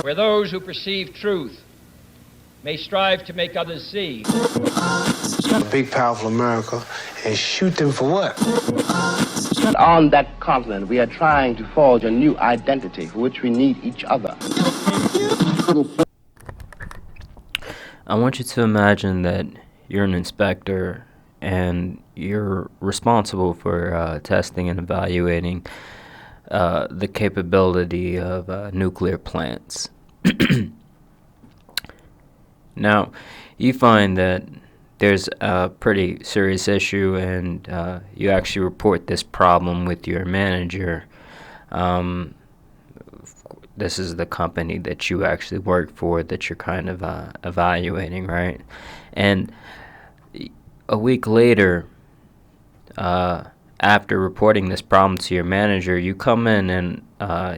where those who perceive truth may strive to make others see. A big, powerful America, and shoot them for what? On that continent, we are trying to forge a new identity for which we need each other. I want you to imagine that you're an inspector and you're responsible for testing and evaluating the capability of nuclear plants. Now, you find that there's a pretty serious issue, and you actually report this problem with your manager. This is the company that you actually work for that you're kind of evaluating, right? And a week later, after reporting this problem to your manager, you come in and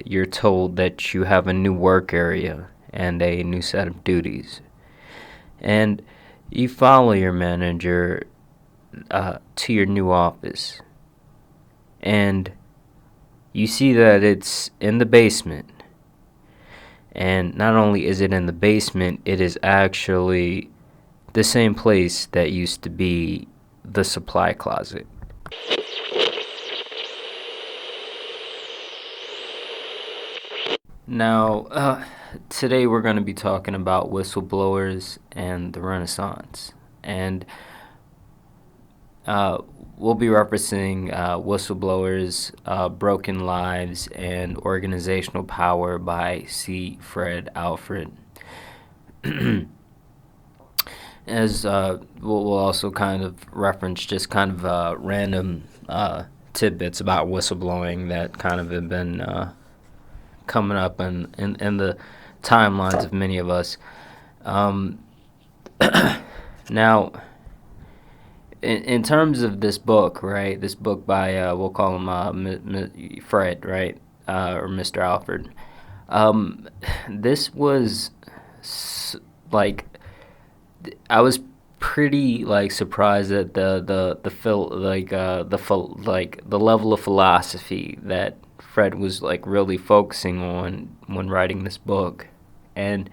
you're told that you have a new work area and a new set of duties. And you follow your manager to your new office. And you see that it's in the basement. And not only is it in the basement, it is actually the same place that used to be the supply closet. Now, today we're going to be talking about Whistleblowers and the Renaissance. And we'll be referencing Whistleblowers, Broken Lives, and Organizational Power by C. Fred Alford. As we'll also kind of reference just kind of random tidbits about whistleblowing that kind of have been coming up in the timelines of many of us. Now, in terms of this book, right? This book by we'll call him Fred, right, or Mr. Alford. This was like, I was pretty like surprised at the level of philosophy that Fred was like really focusing on when writing this book, and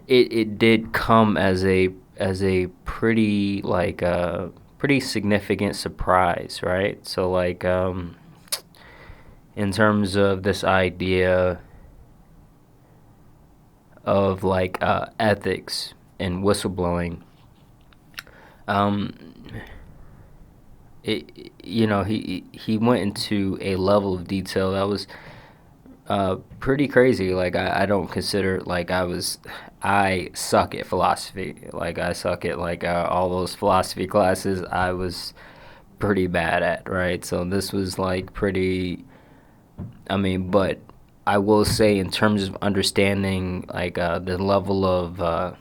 it did come as a pretty pretty significant surprise, right? So like in terms of this idea of like ethics and whistleblowing, he went into a level of detail that was pretty crazy. Like I don't consider like I suck at philosophy. Like I suck at like all those philosophy classes I was pretty bad at, right? So this was like pretty, but I will say in terms of understanding like the level of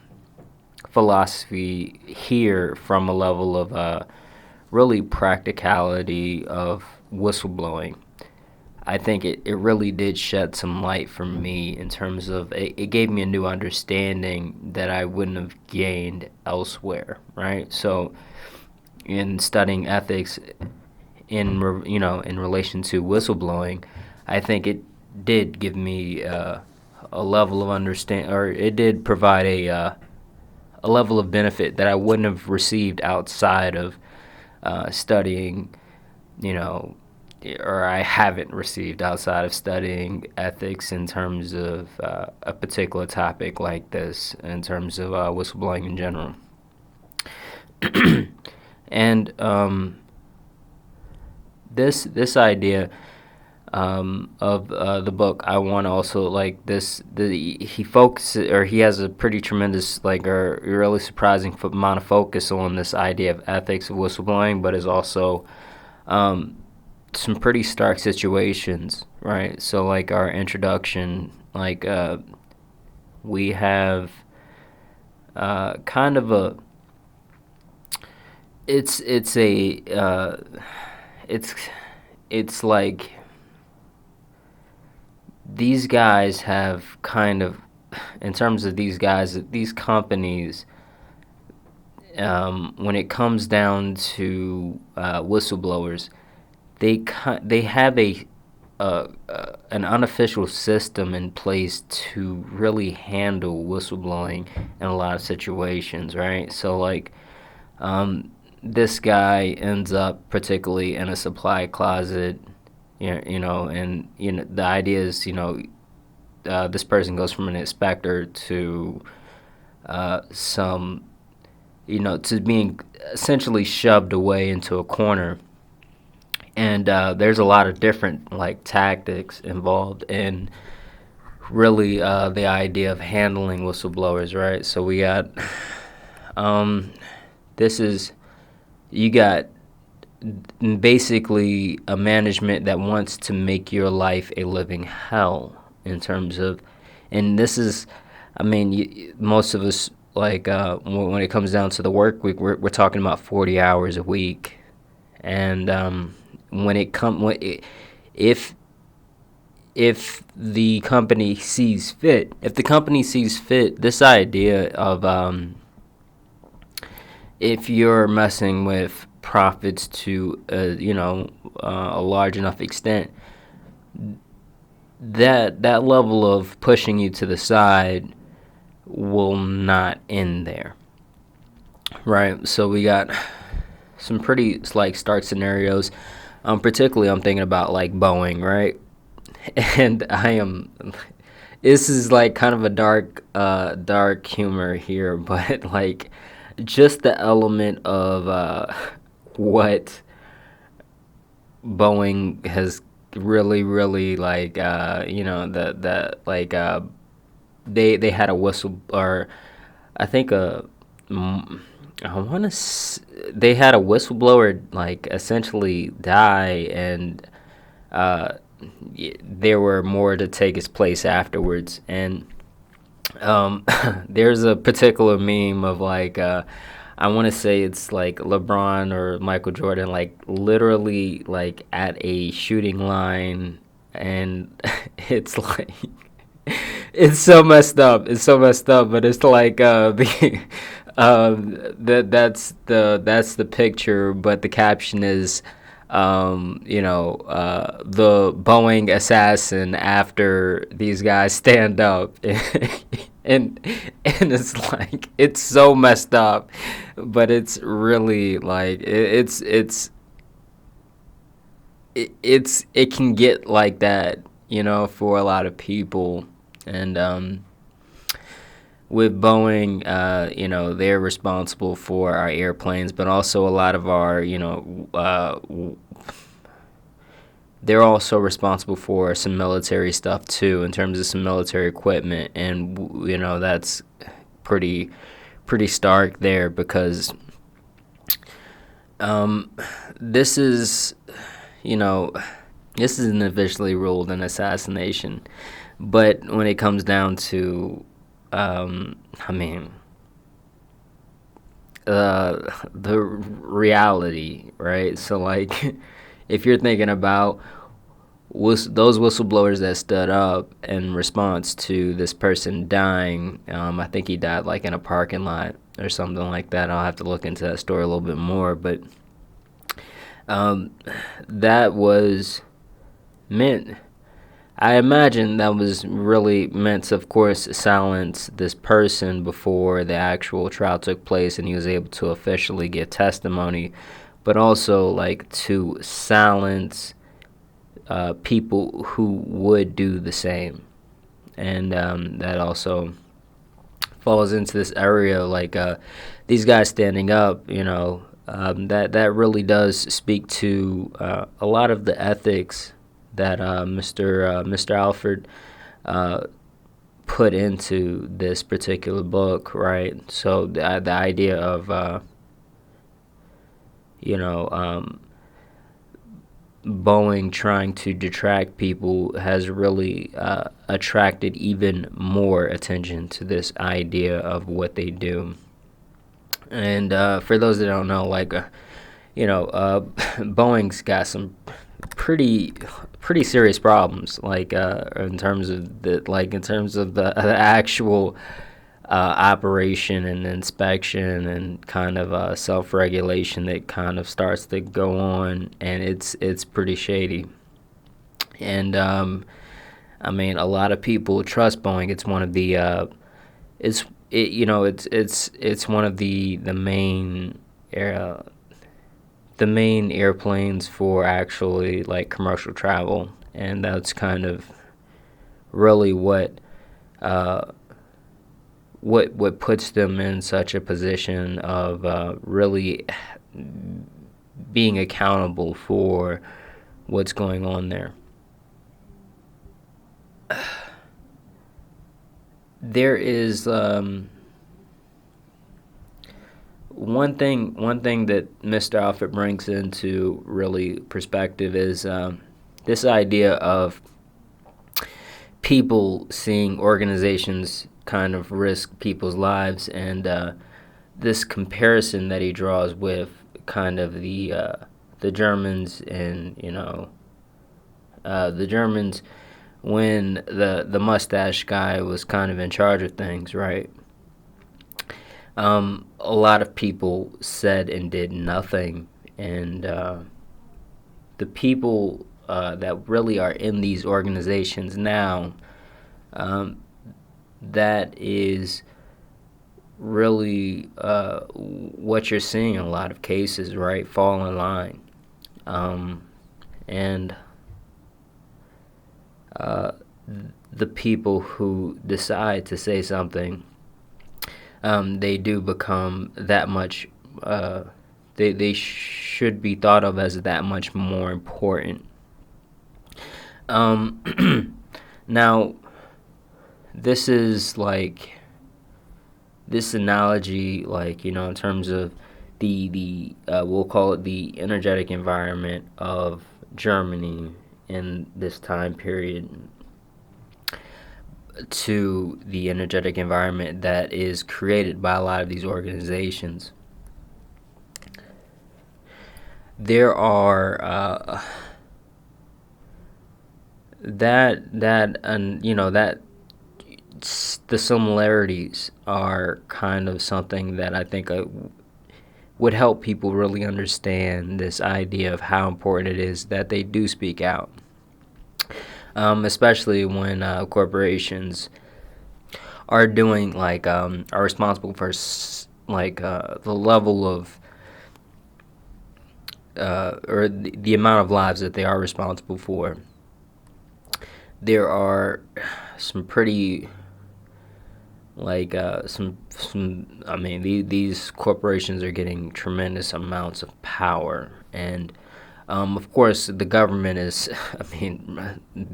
philosophy here from a level of really practicality of whistleblowing, I think it really did shed some light for me in terms of it gave me a new understanding that I wouldn't have gained elsewhere, right? So in studying ethics in relation to whistleblowing, I think it did give me a level of understanding, or it did provide a level of benefit that I wouldn't have received outside of studying, or I haven't received outside of studying ethics in terms of a particular topic like this, in terms of whistleblowing in general. And this idea of the book, I want to also like this. He focuses, or he has a pretty tremendous, like, or really surprising amount of focus on this idea of ethics of whistleblowing, but is also some pretty stark situations, right? So, like our introduction, like we have kind of a. It's like these guys have kind of, in terms of these guys, these companies, when it comes down to whistleblowers, they have a an unofficial system in place to really handle whistleblowing in a lot of situations, right? So like, this guy ends up particularly in a supply closet, and the idea is, this person goes from an inspector to some, to being essentially shoved away into a corner. And there's a lot of different like tactics involved in really the idea of handling whistleblowers, right? So we got this is you got basically a management that wants to make your life a living hell in terms of, and this is, I mean, most of us, like, when it comes down to the work week, we're talking about 40 hours a week. And if the company sees fit, this idea of if you're messing with profits to a large enough extent, that level of pushing you to the side will not end there, right? So we got some pretty like stark scenarios. Particularly, I'm thinking about like Boeing, right? And this is like kind of a dark humor here, but like just the element of what Boeing has really like, they had a whistle, or I think they had a whistleblower like essentially die, and there were more to take his place afterwards. And there's a particular meme of like, I want to say it's like LeBron or Michael Jordan, like literally like at a shooting line, and it's like it's so messed up. But it's like that's the picture, but the caption is, the Boeing assassin after these guys stand up. and it's like, it's so messed up, but it's really like it can get like that, for a lot of people. And with Boeing, they're responsible for our airplanes, but also a lot of our, they're also responsible for some military stuff too, in terms of some military equipment. And, that's pretty stark there, because this is, this isn't officially ruled an assassination. But when it comes down to, the reality, right? So, like, if you're thinking about those whistleblowers that stood up in response to this person dying, I think he died, like, in a parking lot or something like that. I'll have to look into that story a little bit more. But that was meant... I imagine that was really meant to, of course, silence this person before the actual trial took place and he was able to officially give testimony, but also like to silence people who would do the same. And that also falls into this area, like these guys standing up, that really does speak to a lot of the ethics that Mr. Alford put into this particular book, right? So the idea of Boeing trying to detract people has really attracted even more attention to this idea of what they do. And for those that don't know, like Boeing's got some pretty serious problems, like in terms of the actual operation and inspection and kind of self-regulation that kind of starts to go on, and it's pretty shady. And I mean, a lot of people trust Boeing. It's one of the it's one of the main airplanes for actually like commercial travel, and that's kind of really what puts them in such a position of really being accountable for what's going on there. There is one thing that Mr. Alford brings into really perspective is this idea of people seeing organizations kind of risk people's lives, and this comparison that he draws with kind of the Germans, and the Germans when the mustache guy was kind of in charge of things, right? A lot of people said and did nothing, and the people that really are in these organizations now, that is really what you're seeing in a lot of cases, right? Fall in line. And the people who decide to say something, they do become that much, they should be thought of as that much more important. Now, this is like, this analogy, like, in terms of the we'll call it the energetic environment of Germany in this time period, to the energetic environment that is created by a lot of these organizations. There are the similarities are kind of something that I think would help people really understand this idea of how important it is that they do speak out. Especially when corporations are doing are responsible for the level of or the amount of lives that they are responsible for. There are some pretty these corporations are getting tremendous amounts of power, and of course, the government is.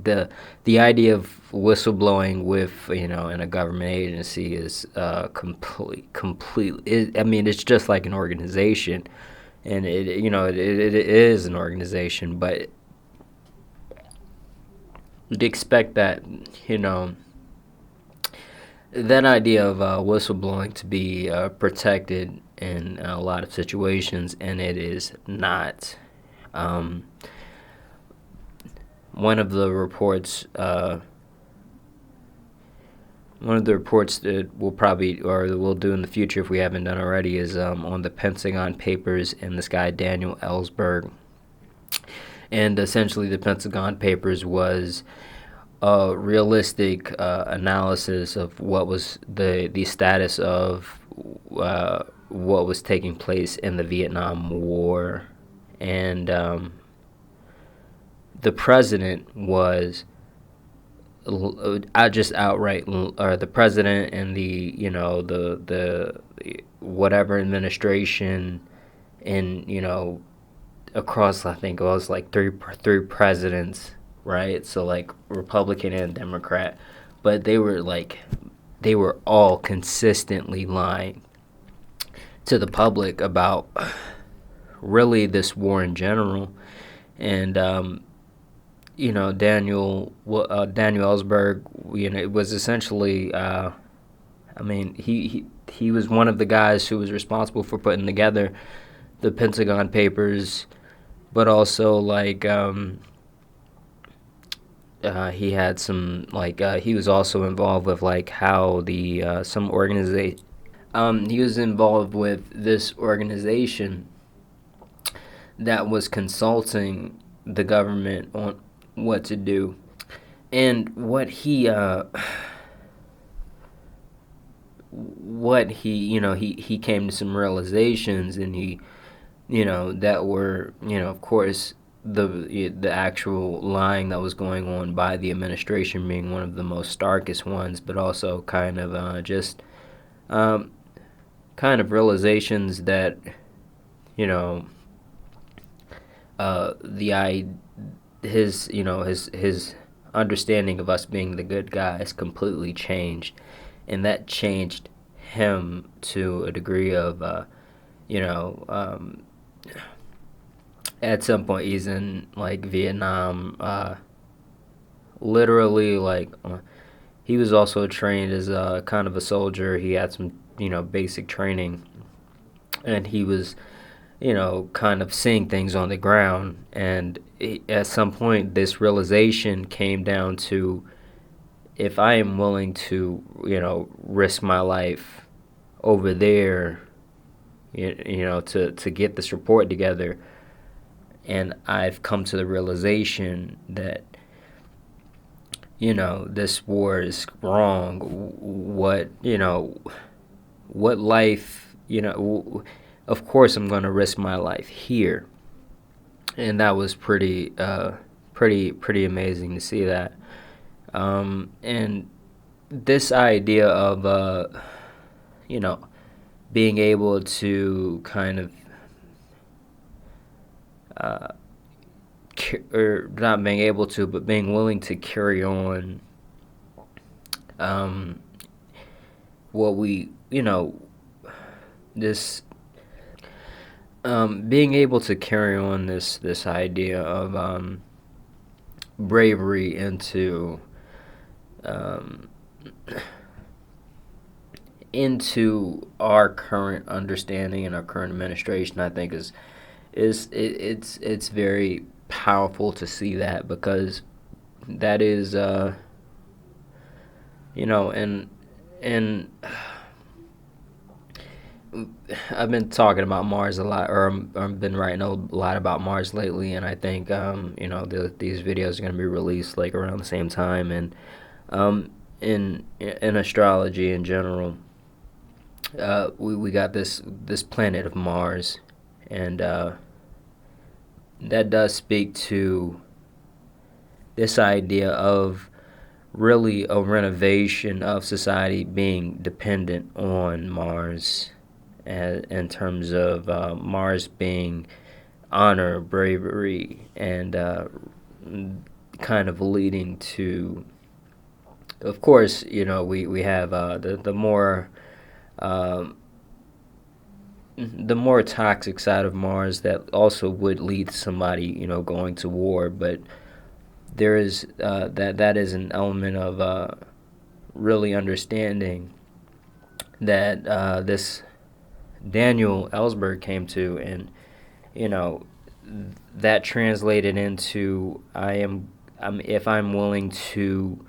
The idea of whistleblowing with in a government agency is complete. It's just like an organization, and it is an organization, but you'd expect that that idea of whistleblowing to be protected in a lot of situations, and it is not. One of the reports that we'll do in the future, if we haven't done already, is on the Pentagon Papers and this guy Daniel Ellsberg. And essentially, the Pentagon Papers was a realistic analysis of what was the status of what was taking place in the Vietnam War. And the president was just outright, or the president and the whatever administration, and across, I think it was like three presidents, right? So like Republican and Democrat, but they were all consistently lying to the public about really this war in general. And Daniel Ellsberg, it was essentially he was one of the guys who was responsible for putting together the Pentagon Papers, but also he had some he was also involved with how the some organization, he was involved with this organization that was consulting the government what to do. And he came to some realizations, and that were, of course, the actual lying that was going on by the administration being one of the most starkest ones, but also kind of just kind of realizations that the I his understanding of us being the good guys completely changed, and that changed him to a degree of at some point he's in like Vietnam, literally like he was also trained as a kind of a soldier. He had some basic training, and he was kind of seeing things on the ground. And at some point, this realization came down to, if I am willing to, risk my life over there, to get this report together, and I've come to the realization that, this war is wrong. What life, of course I'm going to risk my life here. And that was pretty amazing to see that. And this idea of, being able to kind of, or not being able to, but being willing to carry on, what we, this, being able to carry on this idea of bravery into our current understanding and our current administration, I think it's very powerful to see that, because that is and I've been talking about Mars a lot, or I've been writing a lot about Mars lately, and I think these videos are going to be released like around the same time. And in astrology in general, we got this planet of Mars, and that does speak to this idea of really a renovation of society being dependent on Mars, in terms of Mars being honor, bravery, and kind of leading to, of course, we have the more toxic side of Mars that also would lead to somebody going to war. But there is that is an element of really understanding that this Daniel Ellsberg came to, and that translated into, if I'm willing to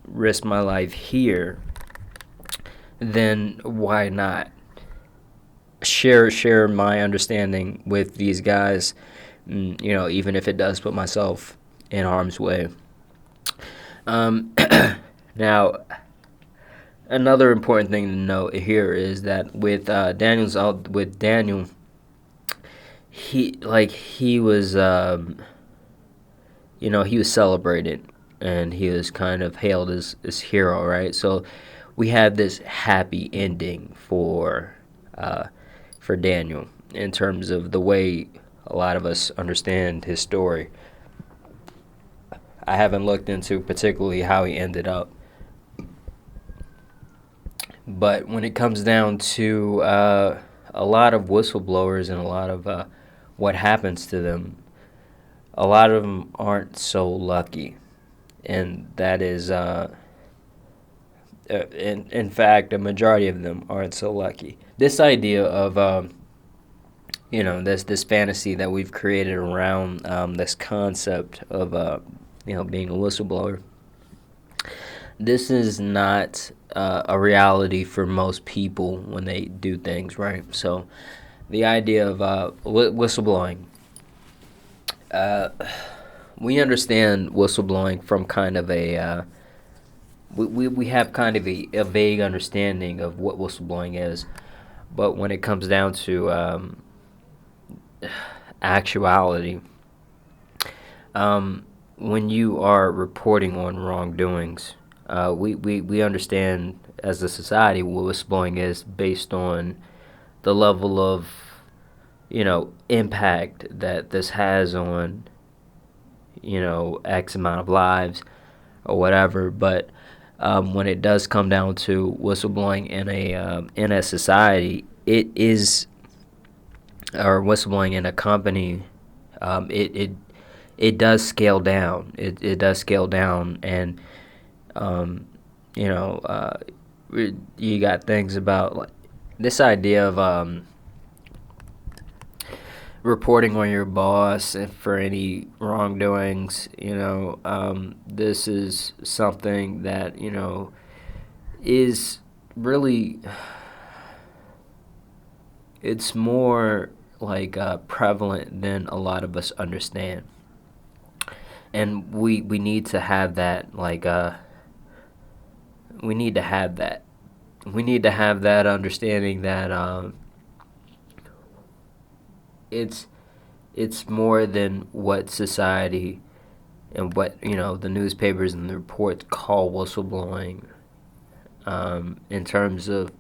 risk my life here, then why not share my understanding with these guys, even if it does put myself in harm's way. Now, another important thing to note here is that with Daniel, he was he was celebrated, and he was kind of hailed as hero, right? So we have this happy ending for Daniel in terms of the way a lot of us understand his story. I haven't looked into particularly how he ended up, but when it comes down to a lot of whistleblowers and a lot of what happens to them, a lot of them aren't so lucky, and that is in fact, a majority of them aren't so lucky. This idea of this fantasy that we've created around this concept of being a whistleblower, this is not a reality for most people when they do things, right? So the idea of whistleblowing, we understand whistleblowing from kind of we have kind of a vague understanding of what whistleblowing is, but when it comes down to actuality, when you are reporting on wrongdoings, we understand as a society what whistleblowing is based on the level of, impact that this has on, X amount of lives or whatever. But when it does come down to whistleblowing in a society, it is, or whistleblowing in a company, it does scale down. It does scale down, and you got things about like this idea of reporting on your boss and for any wrongdoings. This is something that is really, it's more like prevalent than a lot of us understand, and we need to have that, like we need to have that understanding that it's more than what society and what the newspapers and the reports call whistleblowing, in terms of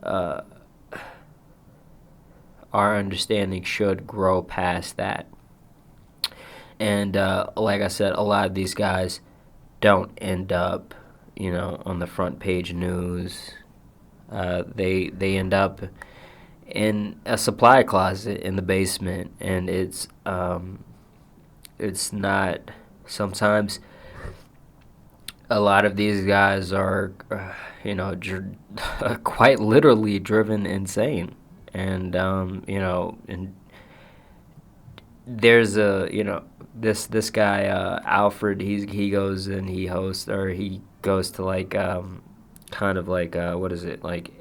our understanding should grow past that. And like I said, a lot of these guys don't end up, on the front page news. They end up in a supply closet in the basement, and it's not. Sometimes a lot of these guys are, quite literally driven insane, and and there's this guy Alford. He goes and he hosts, or he goes to like kind of like what is it, like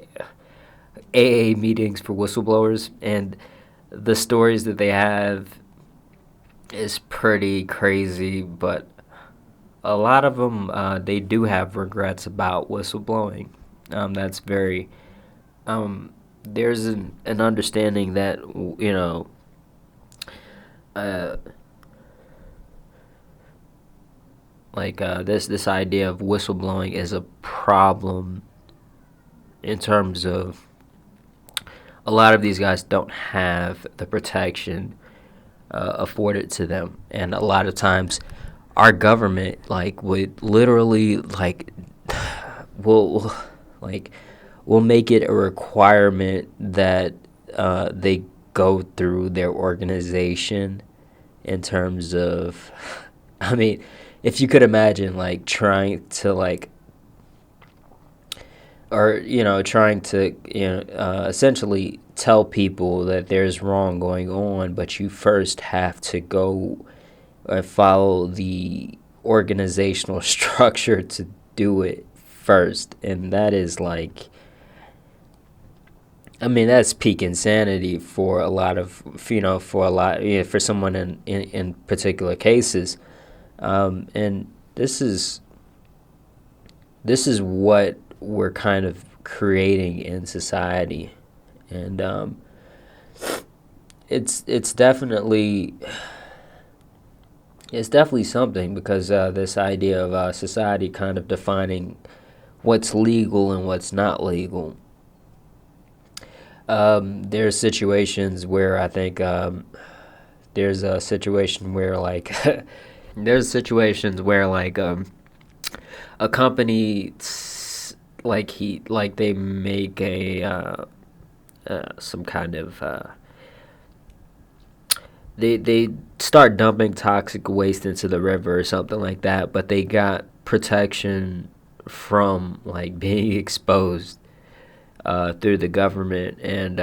AA meetings for whistleblowers, and the stories that they have is pretty crazy, but a lot of them they do have regrets about whistleblowing. That's very there's an understanding that this idea of whistleblowing is a problem in terms of a lot of these guys don't have the protection afforded to them, and a lot of times our government would literally will make it a requirement that they go through their organization, in terms of, I mean, if you could imagine trying to essentially tell people that there's wrong going on, but you first have to go follow the organizational structure to do it first, and that is that's peak insanity for a lot of for someone in particular cases, and this is what we're kind of creating in society, and it's definitely something, because this idea of society kind of defining what's legal and what's not legal. There's situations where I think there's a situation where there's situations where a company they make a some kind of they start dumping toxic waste into the river or something like that, but they got protection from being exposed through the government, and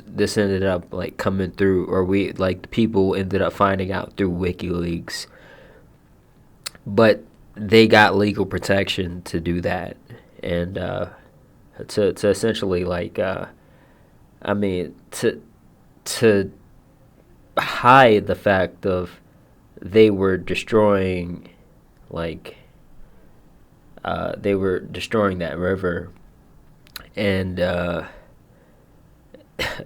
this ended up coming through, or people ended up finding out through WikiLeaks, but they got legal protection to do that, and to essentially to hide the fact of they were destroying, like, they were destroying that river, and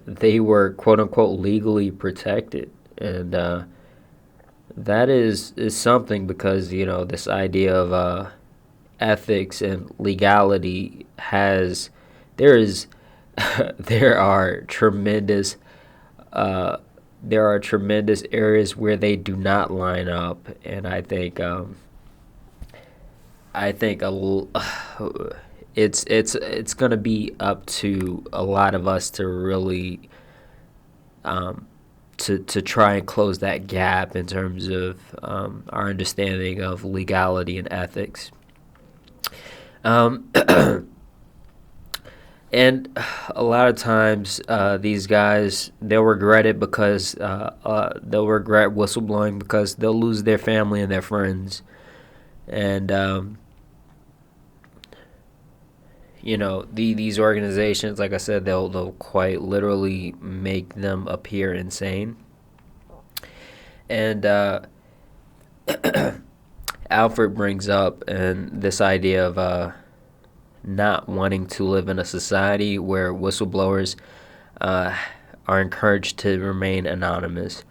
they were quote unquote legally protected, and that is something, because this idea of ethics and legality has there is there are tremendous areas where they do not line up, and I think it's gonna be up to a lot of us to really to try and close that gap in terms of our understanding of legality and ethics. Um, and a lot of times, these guys, they'll regret it, because they'll regret whistleblowing, because they'll lose their family and their friends, and these organizations, like I said, they'll quite literally make them appear insane. And Alford brings up and this idea of not wanting to live in a society where whistleblowers are encouraged to remain anonymous.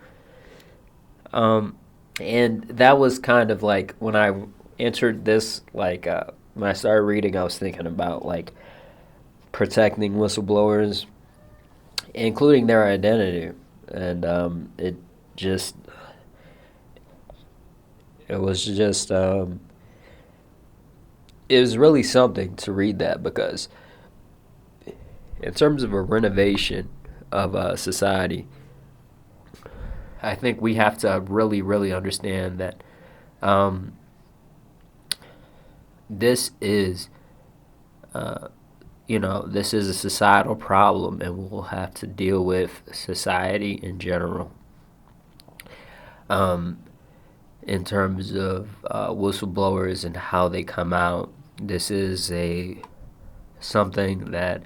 And that was kind of like when I entered this, like when I started reading, I was thinking about like protecting whistleblowers, including their identity, and it just it was just it was really something to read that, because in terms of a renovation of society, I think we have to really, really understand that this is, this is a societal problem, and we'll have to deal with society in general. In terms of whistleblowers and how they come out, this is something that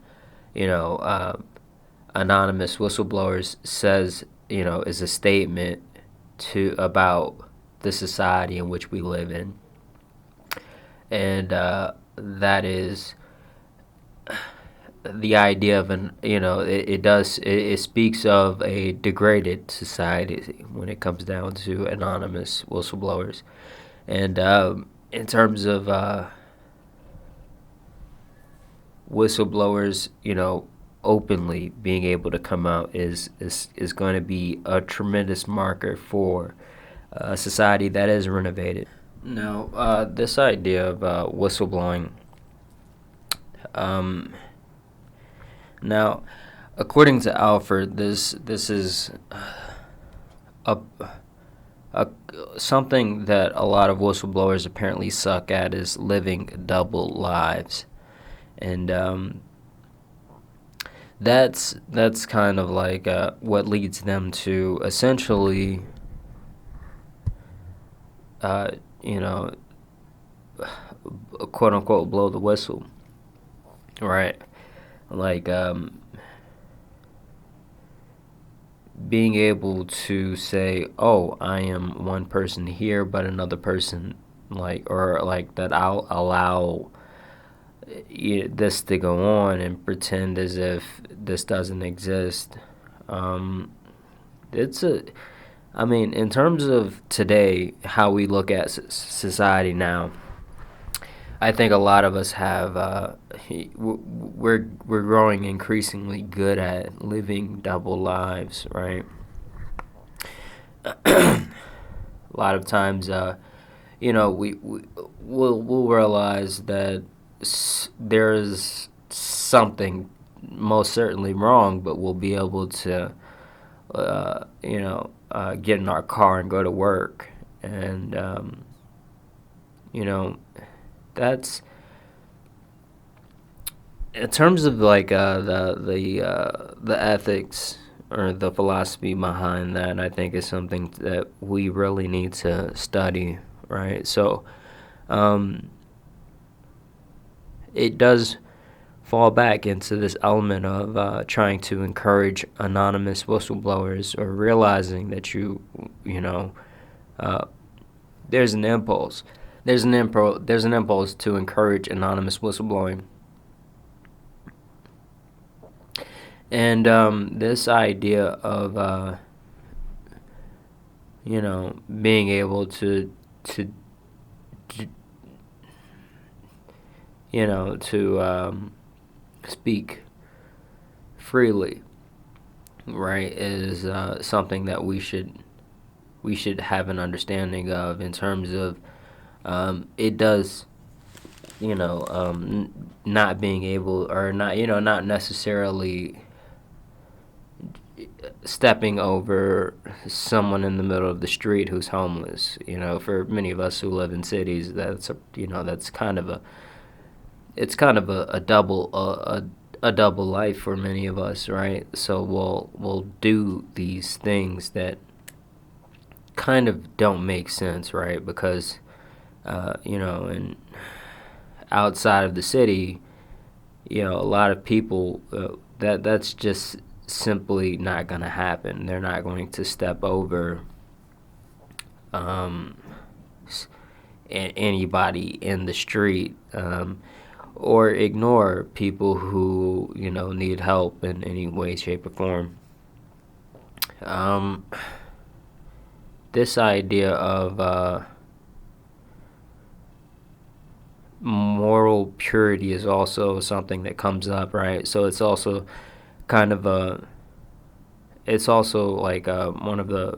anonymous whistleblowers says is a statement about the society in which we live in, and that is the idea of it speaks of a degraded society when it comes down to anonymous whistleblowers, and in terms of whistleblowers, openly being able to come out is going to be a tremendous marker for a society that is renovated. Now, this idea of whistleblowing. Now, according to Alford, this is a something that a lot of whistleblowers apparently suck at, is living double lives, and that's kind of like what leads them to essentially, quote unquote, blow the whistle, right? Like being able to say, oh, I am one person here, but another person, that I'll allow this to go on and pretend as if this doesn't exist. In terms of today, how we look at society now, I think a lot of us have we're growing increasingly good at living double lives, right? A lot of times, we'll realize that there's something most certainly wrong, but we'll be able to, get in our car and go to work, and that's in terms of like the ethics or the philosophy behind that. I think is something that we really need to study, right? So it does fall back into this element of trying to encourage anonymous whistleblowers, or realizing that there's an impulse. There's an impulse to encourage anonymous whistleblowing. And this idea of being able to speak freely, right, is something that we should have an understanding of, in terms of it does, not being able, or not necessarily stepping over someone in the middle of the street who's homeless. For many of us who live in cities, that's kind of a double life for many of us, right? So we'll do these things that kind of don't make sense, right? Because and outside of the city, a lot of people, that's just simply not going to happen. They're not going to step over anybody in the street, or ignore people who need help in any way, shape, or form. This idea of moral purity is also something that comes up, right? So it's also kind of it's also like one of a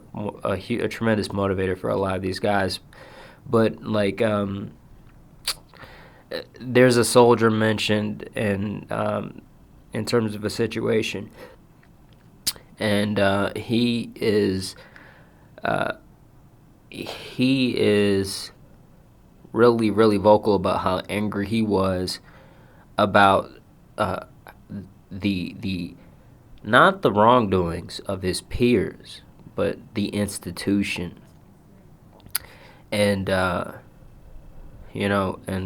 tremendous motivator for a lot of these guys. But like there's a soldier mentioned in terms of a situation, and he is really, really vocal about how angry he was about the not the wrongdoings of his peers, but the institution. And and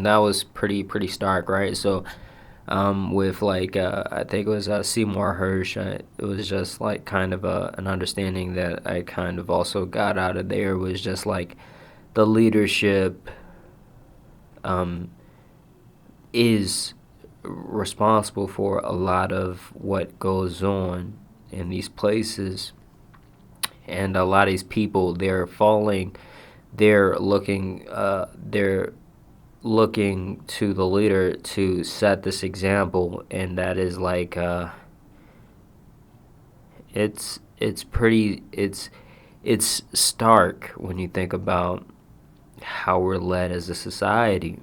that was pretty stark, right? So with like I think it was Seymour Hersh, it was just like kind of an understanding that I kind of also got out of there, was just like the leadership is responsible for a lot of what goes on in these places. And a lot of these people, they're looking to the leader to set this example, and that is like it's stark when you think about how we're led as a society,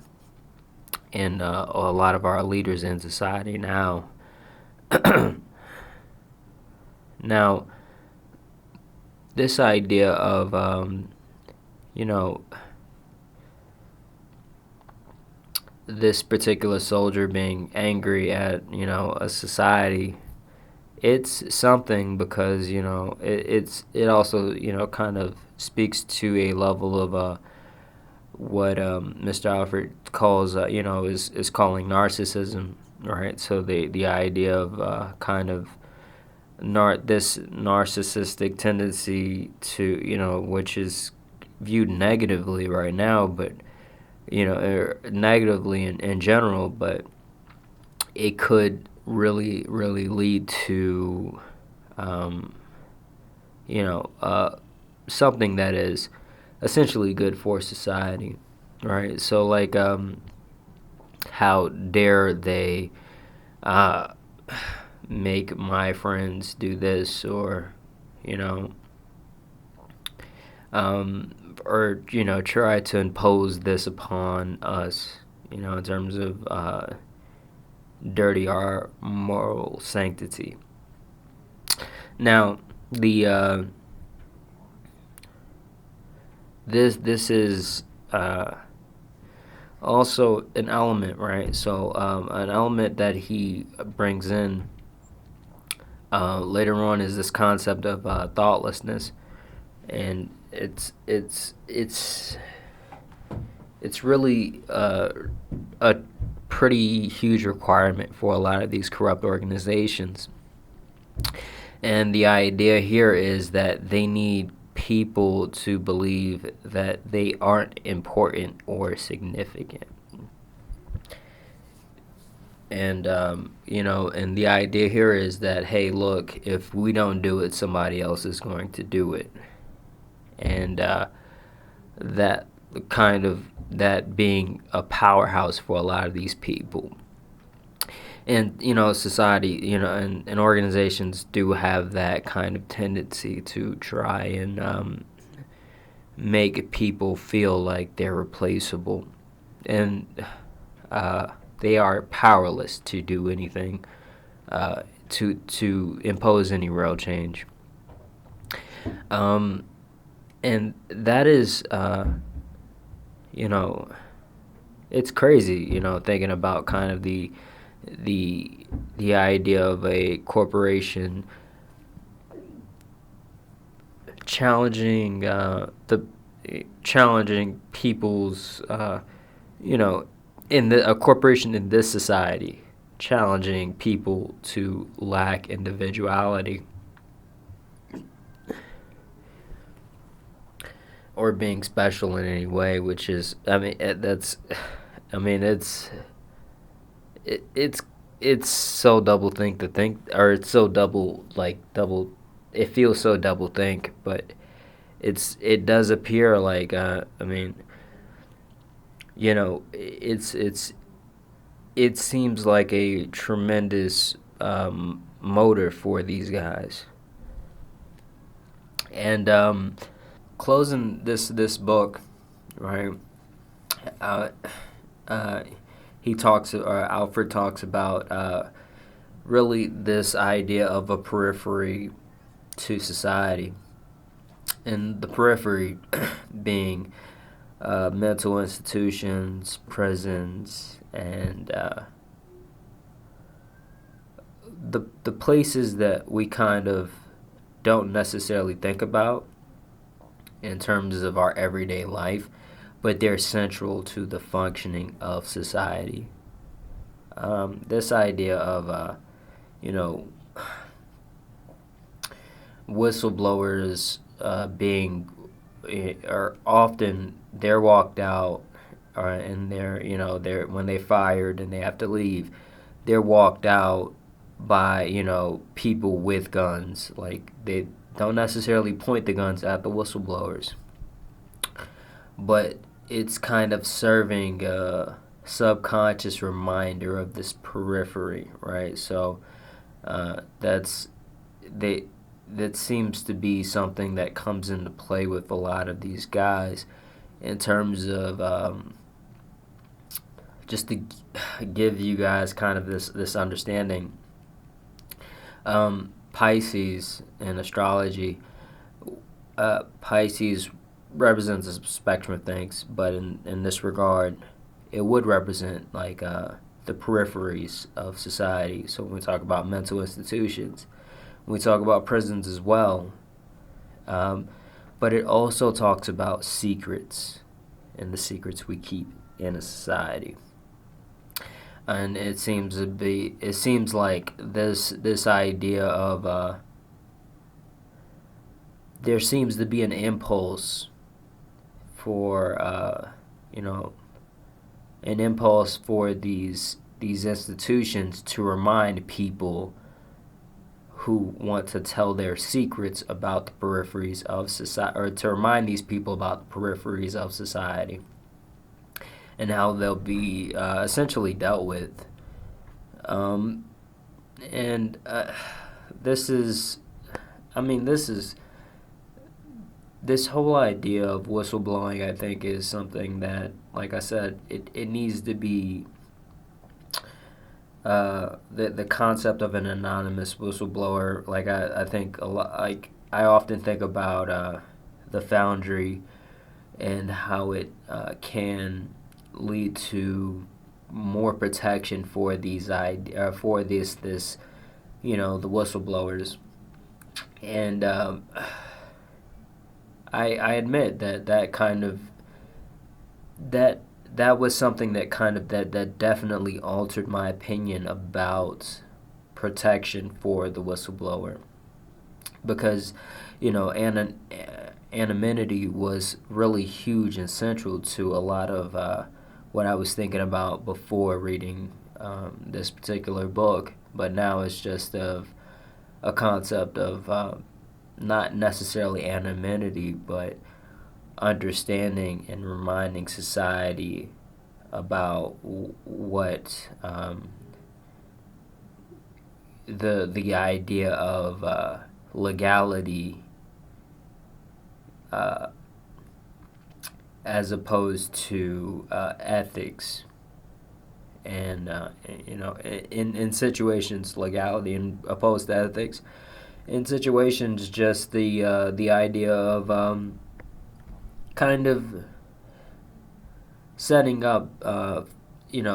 and a lot of our leaders in society now. Now, this idea of this particular soldier being angry at a society, it's something, because it also kind of speaks to a level of what Mr. Alford calls is calling narcissism, right? So the idea of kind of this narcissistic tendency to which is viewed negatively right now, but negatively in general, but it could really lead to something that is essentially good for society, right? So like how dare they make my friends do this, or or try to impose this upon us, in terms of dirty our moral sanctity. Now, the this is also an element, right? So an element that he brings in later on is this concept of thoughtlessness, and it's really a pretty huge requirement for a lot of these corrupt organizations. And the idea here is that they need people to believe that they aren't important or significant. And and the idea here is that, hey, look, if we don't do it, somebody else is going to do it. And that that being a powerhouse for a lot of these people. And society, and organizations do have that kind of tendency to try and make people feel like they're replaceable, and they are powerless to do anything, to impose any real change. And that is, it's crazy, thinking about kind of the idea of a corporation challenging people's, a corporation in this society challenging people to lack individuality or being special in any way, which is, it's so double think to think, or it's so double, it feels so double think, but it does appear like, it seems like a tremendous motor for these guys. And closing this book, right? Alford talks about really this idea of a periphery to society, and the periphery being mental institutions, prisons, and the places that we kind of don't necessarily think about in terms of our everyday life, but they're central to the functioning of society. This idea of, whistleblowers are often, they're walked out, and they're when they fired and they have to leave, they're walked out by people with guns. Like, they don't necessarily point the guns at the whistleblowers, but it's kind of serving a subconscious reminder of this periphery, right? So that seems to be something that comes into play with a lot of these guys, in terms of just to give you guys kind of this understanding. Pisces in astrology, Pisces represents a spectrum of things, but in this regard, it would represent like the peripheries of society. So when we talk about mental institutions, when we talk about prisons as well, but it also talks about secrets and the secrets we keep in a society. And it seems like this idea of there seems to be an impulse for an impulse for these institutions to remind people who want to tell their secrets about the peripheries of society, or to remind these people about the peripheries of society and how they'll be essentially dealt with. This whole idea of whistleblowing, I think, is something that, like I said, it needs to be the concept of an anonymous whistleblower. Like, I think a lot, like, I often think about the Foundry and how it can lead to more protection for these the whistleblowers. And I admit that kind of that was something that kind of that definitely altered my opinion about protection for the whistleblower, because anonymity was really huge and central to a lot of what I was thinking about before reading this particular book. But now it's just a concept of not necessarily anonymity, but understanding and reminding society about what the idea of legality as opposed to ethics, and in situations legality and opposed to ethics. In situations, just the idea of kind of setting up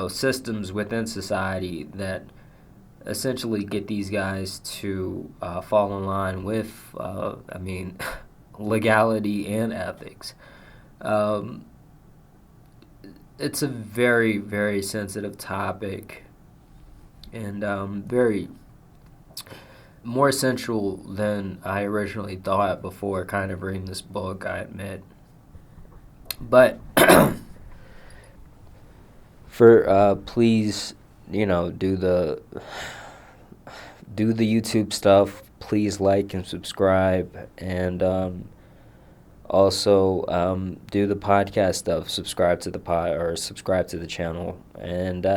systems within society that essentially get these guys to fall in line with legality and ethics. It's a very, very sensitive topic, and very more central than I originally thought before kind of reading this book, I admit. But please, do the YouTube stuff. Please like and subscribe, and also do the podcast stuff. Subscribe to the channel, and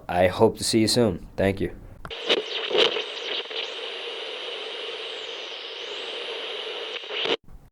I hope to see you soon. Thank you.